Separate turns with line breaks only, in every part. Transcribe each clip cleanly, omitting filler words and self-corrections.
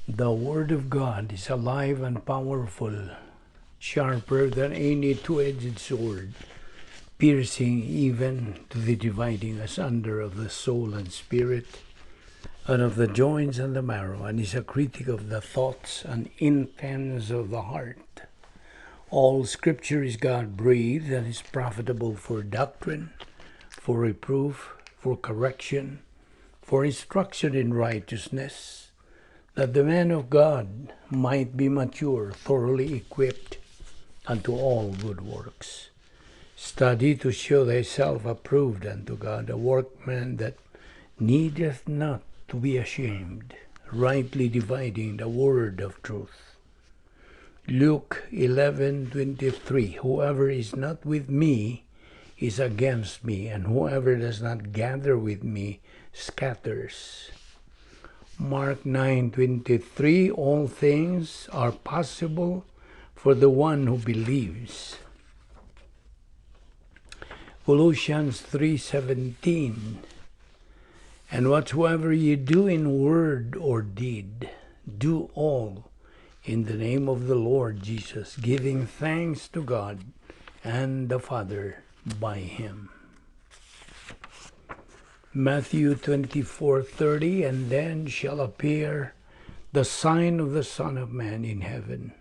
The Word of God is alive and powerful, sharper than any two-edged sword, piercing even to the dividing asunder of the soul and spirit, and of the joints and the marrow, and is a critic of the thoughts and intents of the heart. All Scripture is God-breathed and is profitable for doctrine, for reproof, for correction, for instruction in righteousness, that the man of God might be mature, thoroughly equipped unto all good works. Study to show thyself approved unto God, a workman that needeth not to be ashamed, rightly dividing the word of truth. Luke 11:23, whoever is not with me is against me, and whoever does not gather with me scatters. Mark 9:23, all things are possible for the one who believes. Colossians 3:17, and whatsoever ye do in word or deed, do all in the name of the Lord Jesus, giving thanks to God and the Father by him. Matthew 24:30, and then shall appear the sign of the Son of Man in heaven,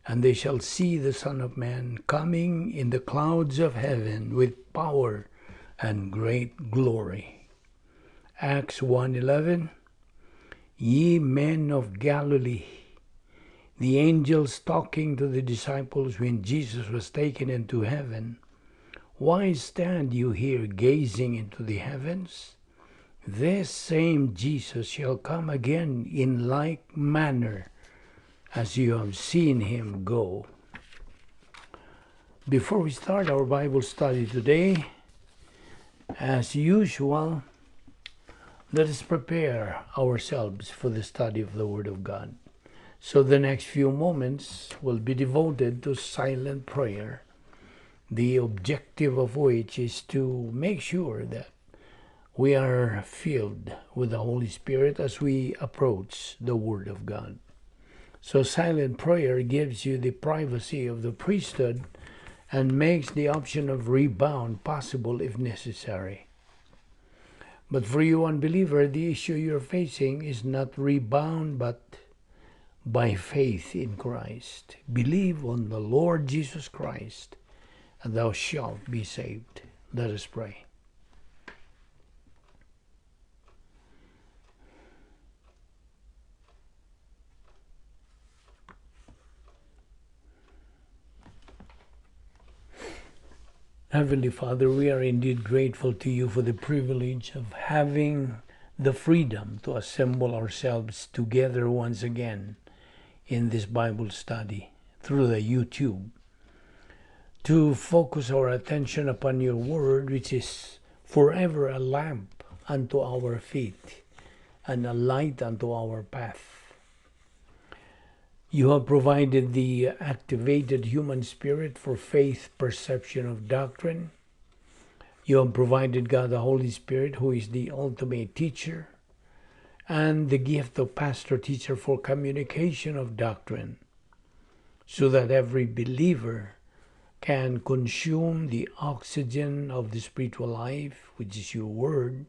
and they shall see the Son of Man coming in the clouds of heaven with power and great glory. Acts 1:11, ye men of Galilee, the angels talking to the disciples when Jesus was taken into heaven, why stand you here gazing into the heavens? This same Jesus shall come again in like manner as you have seen him go. Before we start our Bible study today, as usual, let us prepare ourselves for the study of the Word of God. So the next few moments will be devoted to silent prayer, the objective of which is to make sure that we are filled with the Holy Spirit as we approach the Word of God. So silent prayer gives you the privacy of the priesthood and makes the option of rebound possible if necessary. But for you unbeliever, the issue you're facing is not rebound, but by faith in Christ. Believe on the Lord Jesus Christ, and thou shalt be saved. Let us pray. Heavenly Father, we are indeed grateful to you for the privilege of having the freedom to assemble ourselves together once again in this Bible study through the YouTube, to focus our attention upon your word, which is forever a lamp unto our feet and a light unto our path. You have provided the activated human spirit for faith perception of doctrine. You have provided God the Holy Spirit, who is the ultimate teacher, and the gift of pastor-teacher for communication of doctrine, so that every believer can consume the oxygen of the spiritual life, which is your word,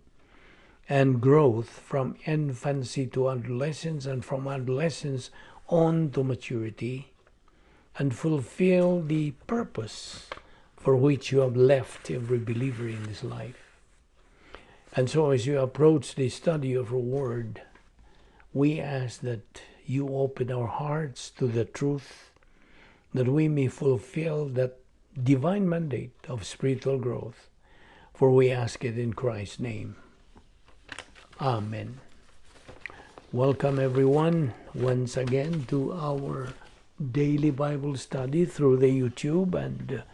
and growth from infancy to adolescence, and from adolescence on to maturity, and fulfill the purpose for which you have left every believer in this life. And so as you approach the study of your word, we ask that you open our hearts to the truth, that we may fulfill that divine mandate of spiritual growth. For we ask it in Christ's name. Amen. Welcome everyone once again to our daily Bible study through the YouTube, and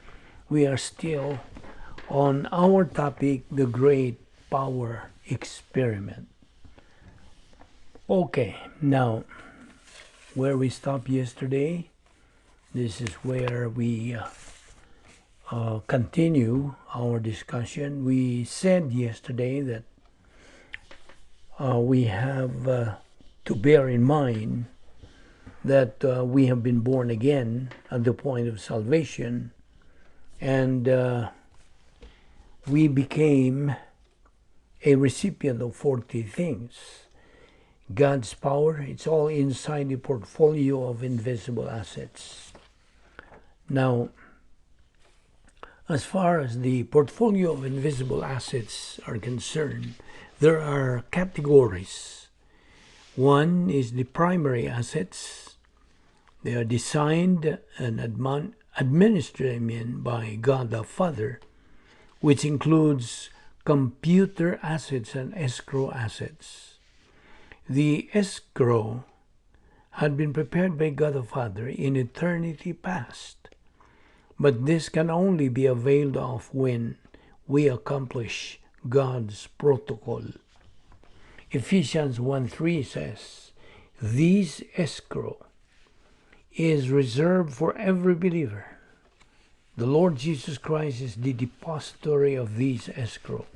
we are still on our topic, the Great Power Experiment. Okay, now where we stopped yesterday, this is where we continue our discussion. We said yesterday that we have to bear in mind that we have been born again at the point of salvation, and we became a recipient of 40 things. God's power, it's all inside the portfolio of invisible assets. Now, as far as the portfolio of invisible assets are concerned, there are categories. One is the primary assets. They are designed and administered by God the Father, which includes computer assets and escrow assets. The escrow had been prepared by God the Father in eternity past, but this can only be availed of when we accomplish God's protocol. Ephesians 1:3 says, "This escrow is reserved for every believer. The Lord Jesus Christ is the depository of these escrow."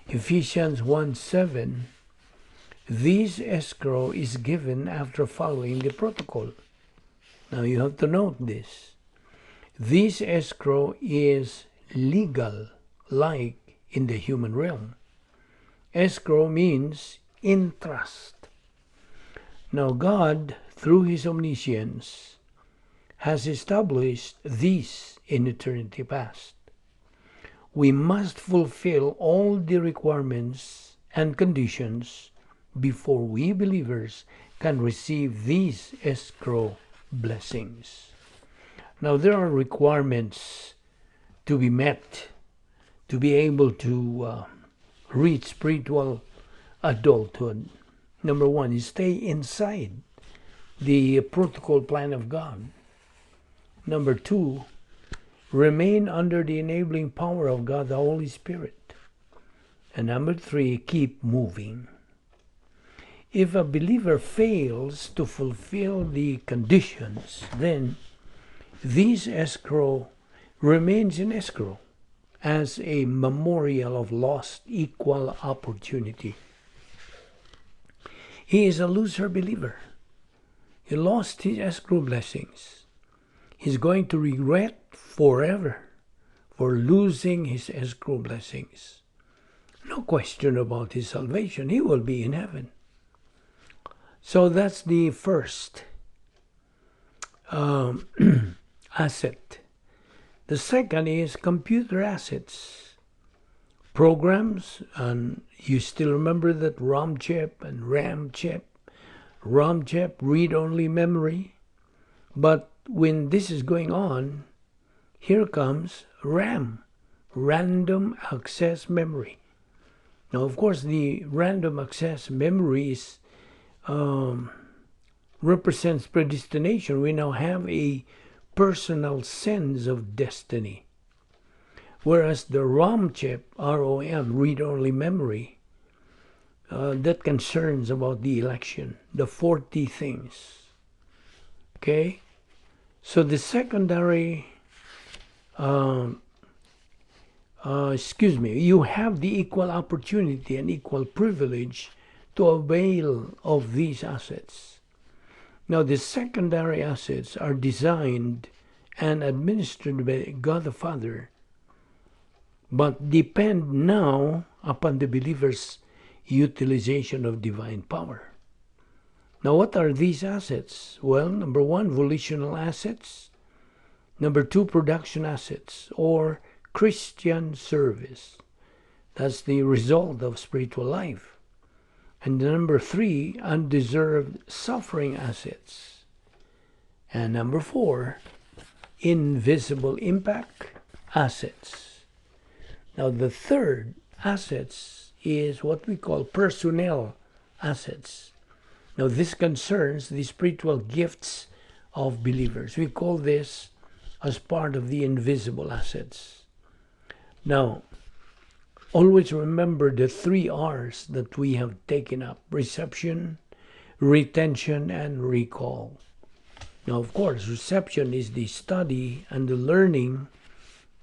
Ephesians 1:7, "This escrow is given after following the protocol." Now you have to note this. This escrow is legal, like in the human realm. Escrow means in trust. Now God, through His omniscience, has established this in eternity past. We must fulfill all the requirements and conditions before we believers can receive these escrow blessings. Now there are requirements to be met to be able to reach spiritual adulthood. Number one is stay inside the protocol plan of God. Number two, remain under the enabling power of God the Holy Spirit. And number three, keep moving. If a believer fails to fulfill the conditions, then this escrow remains in escrow as a memorial of lost equal opportunity. He is a loser believer. He lost his escrow blessings. He's going to regret forever for losing his escrow blessings. No question about his salvation. He will be in heaven. So that's the first asset. The second is computer assets. Programs, and you still remember that ROM chip and RAM chip. ROM chip, read-only memory. But when this is going on, here comes RAM, random access memory. Now, of course, the random access memory represents predestination. We now have a personal sense of destiny. Whereas the ROM chip, ROM, read-only memory, that concerns about the election, the 40 things. Okay? So the secondary, you have the equal opportunity and equal privilege to avail of these assets. Now, the secondary assets are designed and administered by God the Father, but depend now upon the believer's utilization of divine power. Now, what are these assets? Well, number one, volitional assets. Number two, production assets or Christian service. That's the result of spiritual life. And number three, undeserved suffering assets. And number four, invisible impact assets. Now the third assets is what we call personnel assets. Now this concerns the spiritual gifts of believers. We call this as part of the invisible assets. Now, always remember the 3 R's that we have taken up: reception, retention, and recall. Now, of course, reception is the study and the learning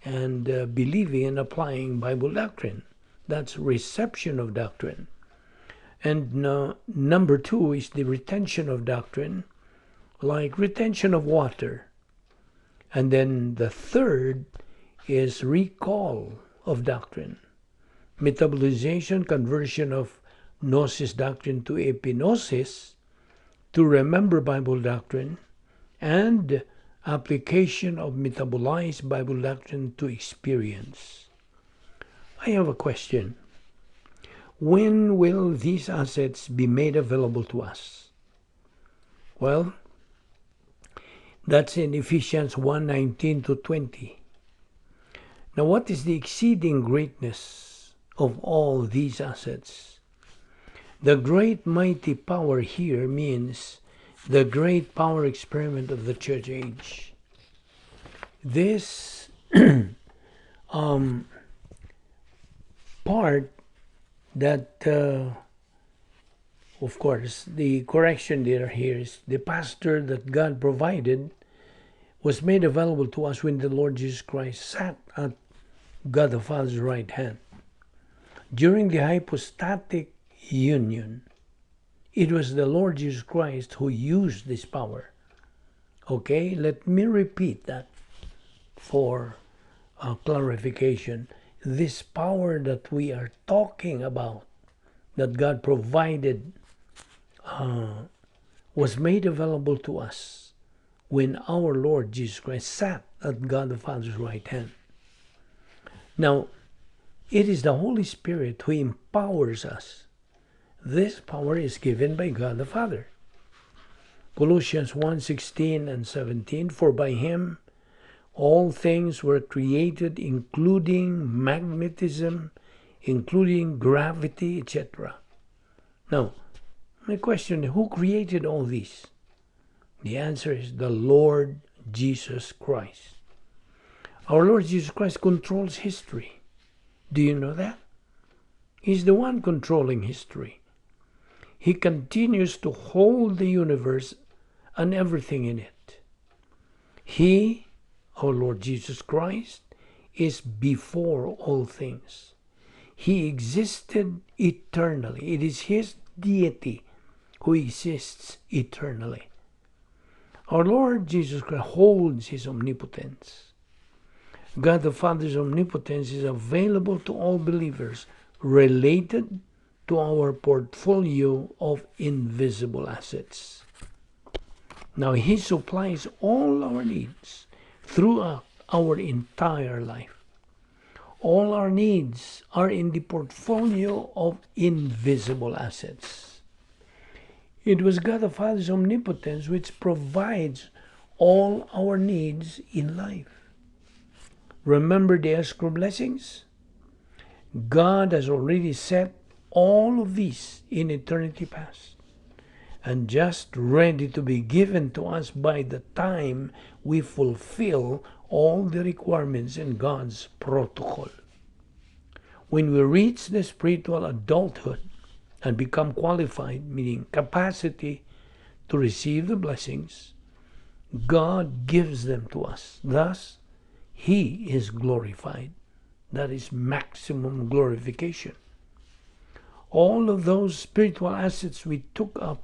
and believing and applying Bible doctrine. That's reception of doctrine. And number two is the retention of doctrine, like retention of water. And then the third is recall of doctrine, metabolization, conversion of gnosis doctrine to epignosis, to remember Bible doctrine, and application of metabolized Bible doctrine to experience. I have a question. When will these assets be made available to us? Well, that's in Ephesians 1:19 to 20. Now, what is the exceeding greatness of all these assets? The great mighty power here means the great power experiment of the church age. This part that, of course, the correction there here is the pastor that God provided was made available to us when the Lord Jesus Christ sat at God the Father's right hand. During the hypostatic union, it was the Lord Jesus Christ who used this power. Okay, let me repeat that for clarification. This power that we are talking about, that God provided, was made available to us when our Lord Jesus Christ sat at God the Father's right hand. Now, it is the Holy Spirit who empowers us. This power is given by God the Father. Colossians 1:16 and 17, for by him all things were created, including magnetism, including gravity, etc. Now, my question is, who created all these? The answer is the Lord Jesus Christ. Our Lord Jesus Christ controls history. Do you know that? He's the one controlling history. He continues to hold the universe and everything in it. He, our Lord Jesus Christ, is before all things. He existed eternally. It is his deity who exists eternally. Our Lord Jesus Christ holds his omnipotence. God the Father's omnipotence is available to all believers, related to our portfolio of invisible assets. Now, he supplies all our needs throughout our entire life. All our needs are in the portfolio of invisible assets. It was God the Father's omnipotence which provides all our needs in life. Remember the escrow blessings? God has already set all of these in eternity past and just ready to be given to us by the time we fulfill all the requirements in God's protocol. When we reach the spiritual adulthood and become qualified, meaning capacity to receive the blessings, God gives them to us. Thus, he is glorified. That is maximum glorification. All of those spiritual assets we took up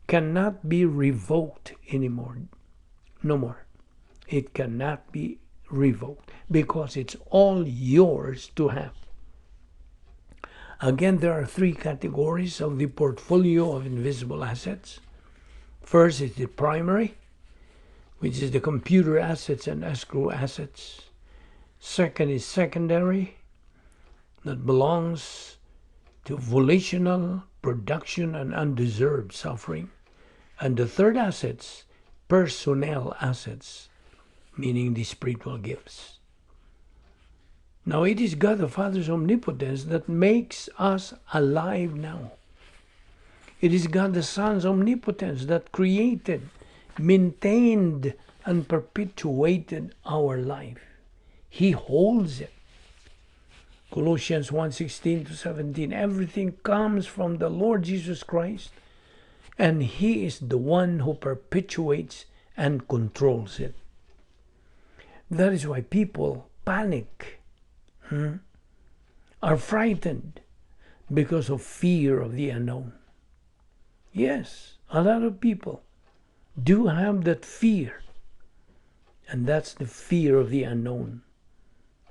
cannot be revoked anymore. No more. It cannot be revoked because it's all yours to have. Again, there are three categories of the portfolio of invisible assets. First is the primary, which is the computer assets and escrow assets. Second is secondary, that belongs to volitional production and undeserved suffering. And the third assets, personnel assets, meaning the spiritual gifts. Now, it is God the Father's omnipotence that makes us alive now. It is God the Son's omnipotence that created, maintained, and perpetuated our life. He holds it. Colossians 1:16 to 17, everything comes from the Lord Jesus Christ, and he is the one who perpetuates and controls it. That is why people panic, are frightened, because of fear of the unknown. Yes, a lot of people do have that fear. And that's the fear of the unknown.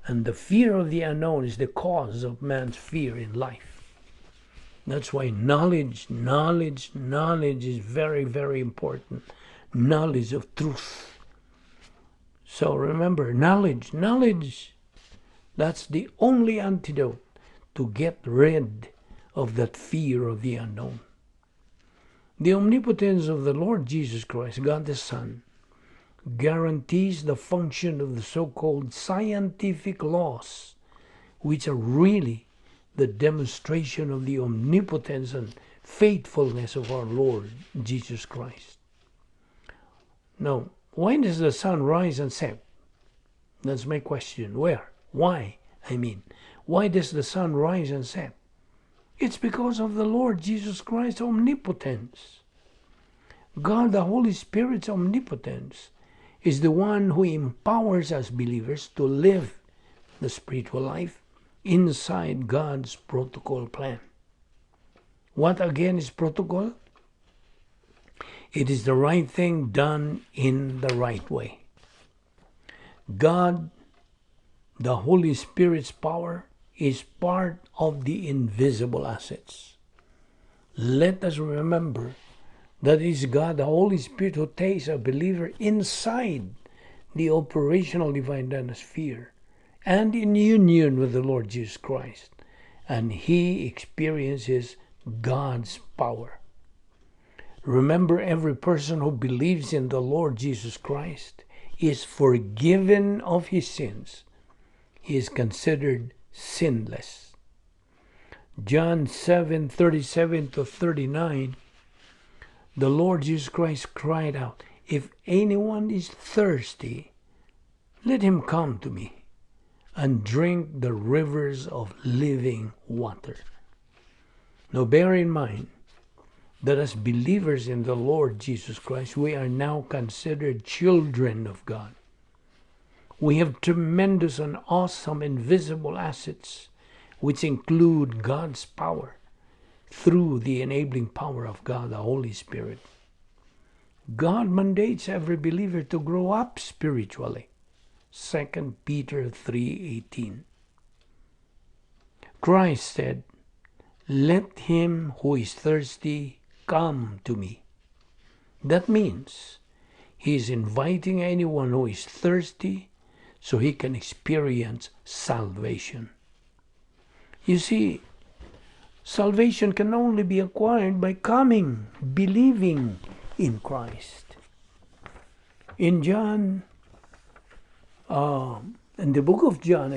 And the fear of the unknown is the cause of man's fear in life. That's why knowledge is very, very important. Knowledge of truth. So remember, knowledge. That's the only antidote to get rid of that fear of the unknown. The omnipotence of the Lord Jesus Christ, God the Son, guarantees the function of the so-called scientific laws, which are really the demonstration of the omnipotence and faithfulness of our Lord Jesus Christ. Now, why does the sun rise and set? That's my question. Where? Why? Why does the sun rise and set? It's because of the Lord Jesus Christ's omnipotence. God, the Holy Spirit's omnipotence, is the one who empowers us believers to live the spiritual life inside God's protocol plan. What again is protocol? It is the right thing done in the right way. God, the Holy Spirit's power, is part of the invisible assets. Let us remember that it is God, the Holy Spirit, who takes a believer inside the operational divine dynasphere and in union with the Lord Jesus Christ, and he experiences God's power. Remember, every person who believes in the Lord Jesus Christ is forgiven of his sins. He is considered sinless. John 7:37-39, the Lord Jesus Christ cried out, "If anyone is thirsty, let him come to me and drink the rivers of living water." Now bear in mind that as believers in the Lord Jesus Christ, we are now considered children of God. We have tremendous and awesome invisible assets, which include God's power through the enabling power of God, the Holy Spirit. God mandates every believer to grow up spiritually. 2 Peter 3:18. Christ said, "Let him who is thirsty come to me." That means he is inviting anyone who is thirsty so he can experience salvation. You see, salvation can only be acquired by coming, believing in Christ. In John, in the book of John,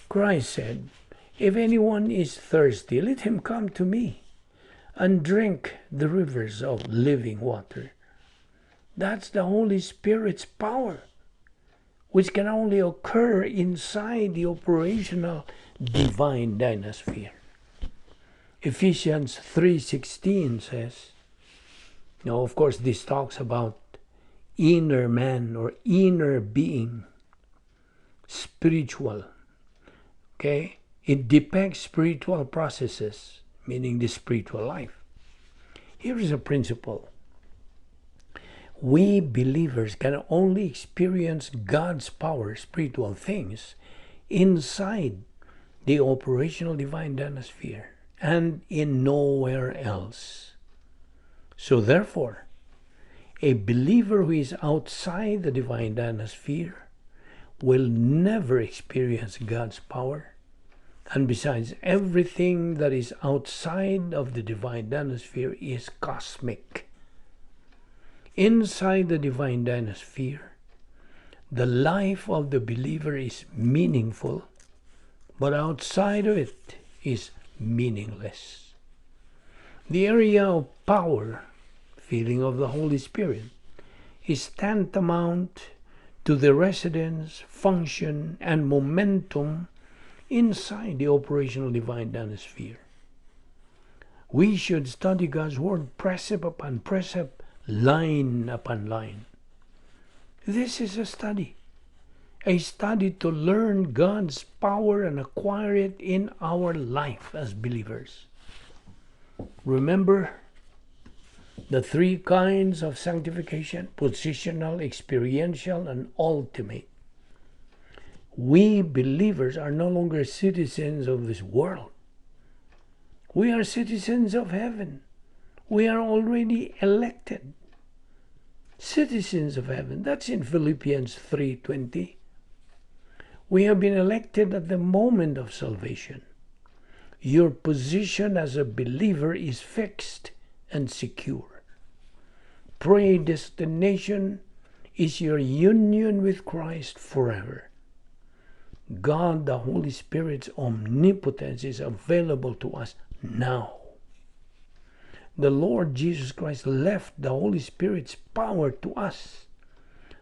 Christ said, "If anyone is thirsty, let him come to me and drink the rivers of living water." That's the Holy Spirit's power, which can only occur inside the operational divine dynasphere. Ephesians 3:16 says, now of course this talks about inner man or inner being, spiritual. Okay? It depicts spiritual processes, meaning the spiritual life. Here is a principle. We believers can only experience God's power, spiritual things, inside the operational divine dynasphere and in nowhere else. So therefore, a believer who is outside the divine dynasphere will never experience God's power. And besides, everything that is outside of the divine dynasphere is cosmic. Inside the divine dynasphere, the life of the believer is meaningful, but outside of it is meaningless. The area of power, feeling of the Holy Spirit, is tantamount to the residence, function, and momentum inside the operational divine dynasphere. We should study God's word precept upon precept, line upon line. This is a study. a study to learn God's power and acquire it in our life as believers. Remember the three kinds of sanctification: positional, experiential, and ultimate. We believers are no longer citizens of this world. We are citizens of heaven. We are already elected citizens of heaven. That's in Philippians 3:20. We have been elected at the moment of salvation. Your position as a believer is fixed and secure. Predestination is your union with Christ forever. God, the Holy Spirit's omnipotence is available to us now. The Lord Jesus Christ left the Holy Spirit's power to us,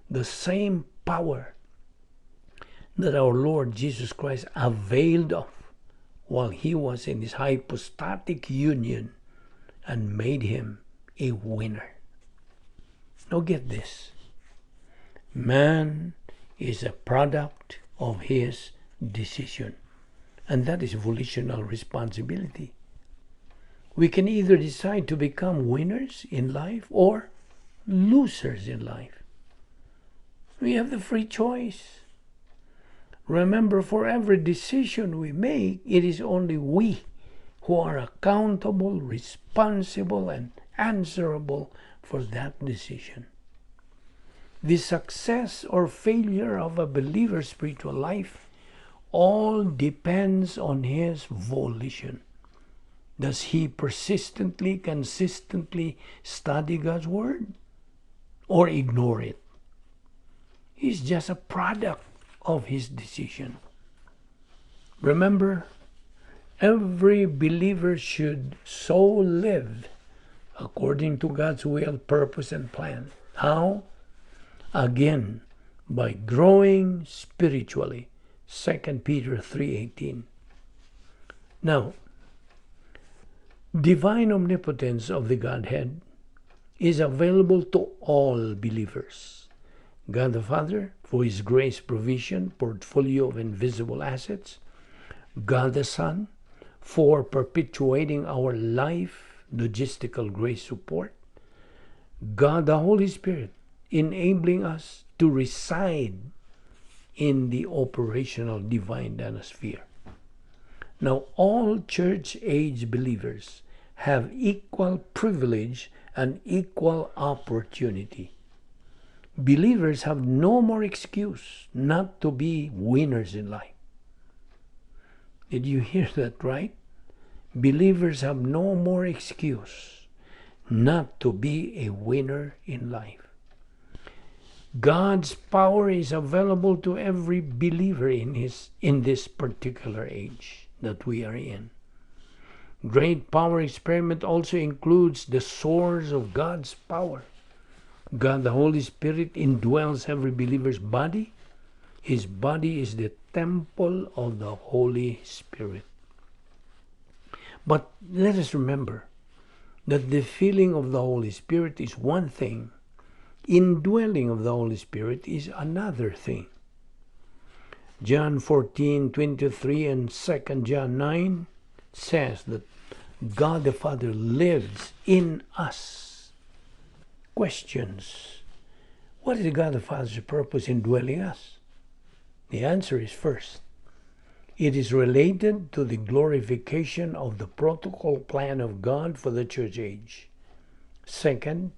the same power that our Lord Jesus Christ availed of while he was in his hypostatic union and made him a winner. Now get this. Man is a product of his decision, and that is volitional responsibility. We can either decide to become winners in life or losers in life. We have the free choice. Remember, for every decision we make, it is only we who are accountable, responsible, and answerable for that decision. The success or failure of a believer's spiritual life all depends on his volition. Does he persistently, consistently study God's Word or ignore it? He's just a product of his decision. Remember, every believer should so live according to God's will, purpose, and plan. How? Again, by growing spiritually. 2 Peter 3:18. Now, divine omnipotence of the Godhead is available to all believers. God the Father, for his grace provision, portfolio of invisible assets. God the Son, for perpetuating our life, logistical grace support. God the Holy Spirit, enabling us to reside in the operational divine dynasty. Now, all church-age believers have equal privilege and equal opportunity. Believers have no more excuse not to be winners in life. Did you hear that right? Believers have no more excuse not to be a winner in life. God's power is available to every believer in this particular age that we are in. Great power experiment also includes the source of God's power. God the Holy Spirit indwells every believer's body. His body is the temple of the Holy Spirit. But let us remember that the filling of the Holy Spirit is one thing. Indwelling of the Holy Spirit is another thing. John 14:23 and 2 John 9 says that God the Father lives in us. Questions. What is God the Father's purpose in dwelling us? The answer is first, it is related to the glorification of the protocol plan of God for the church age. Second,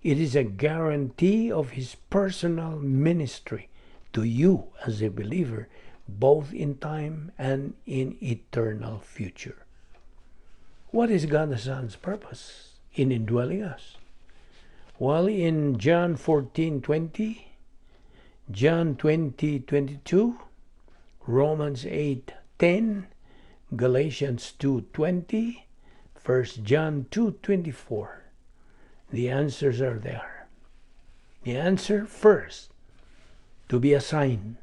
it is a guarantee of his personal ministry to you as a believer, both in time and in eternal future. What is God the Son's purpose in indwelling us? Well, in John 14:20, John 20:22, Romans 8:10, Galatians 2:20, 1 John 2:24. The answers are there. The answer first, to be a sign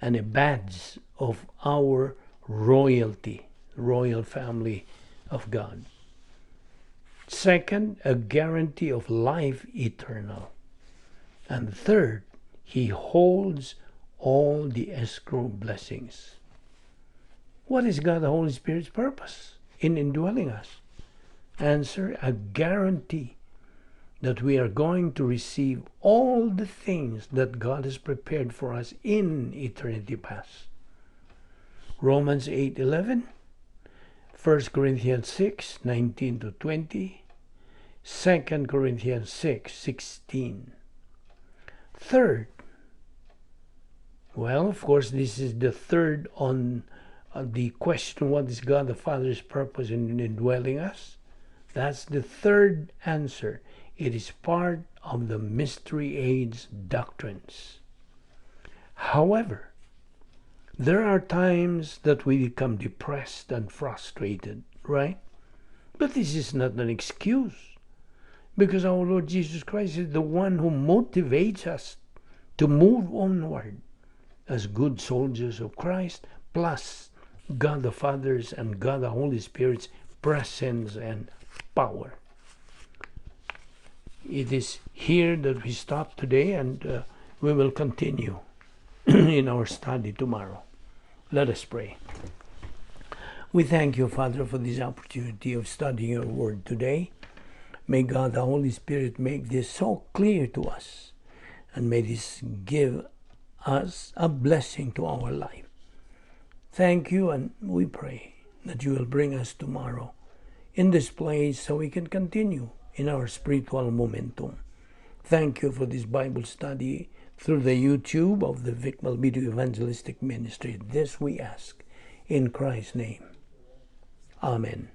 and a badge of our royalty, royal family of God. Second, a guarantee of life eternal. And third, he holds all the escrow blessings. What is God the Holy Spirit's purpose in indwelling us? Answer, a guarantee that we are going to receive all the things that God has prepared for us in eternity past. Romans 8:11, 1 Corinthians 6:19 to 20, 2 Corinthians 6:16. Third, well, of course, this is the third on the question, what is God the Father's purpose in indwelling us? That's the third answer. It is part of the mystery age doctrines. However, there are times that we become depressed and frustrated, right? But this is not an excuse, because our Lord Jesus Christ is the one who motivates us to move onward as good soldiers of Christ, plus God the Father's and God the Holy Spirit's presence and power. It is here that we stop today, and we will continue in our study tomorrow. Let us pray. We thank you, Father, for this opportunity of studying your word today. May God the Holy Spirit make this so clear to us, and may this give us a blessing to our life. Thank you, and we pray that you will bring us tomorrow in this place so we can continue in our spiritual momentum. Thank you for this Bible study through the YouTube of the Vic Balbido Evangelistic Ministry. This we ask in Christ's name. Amen.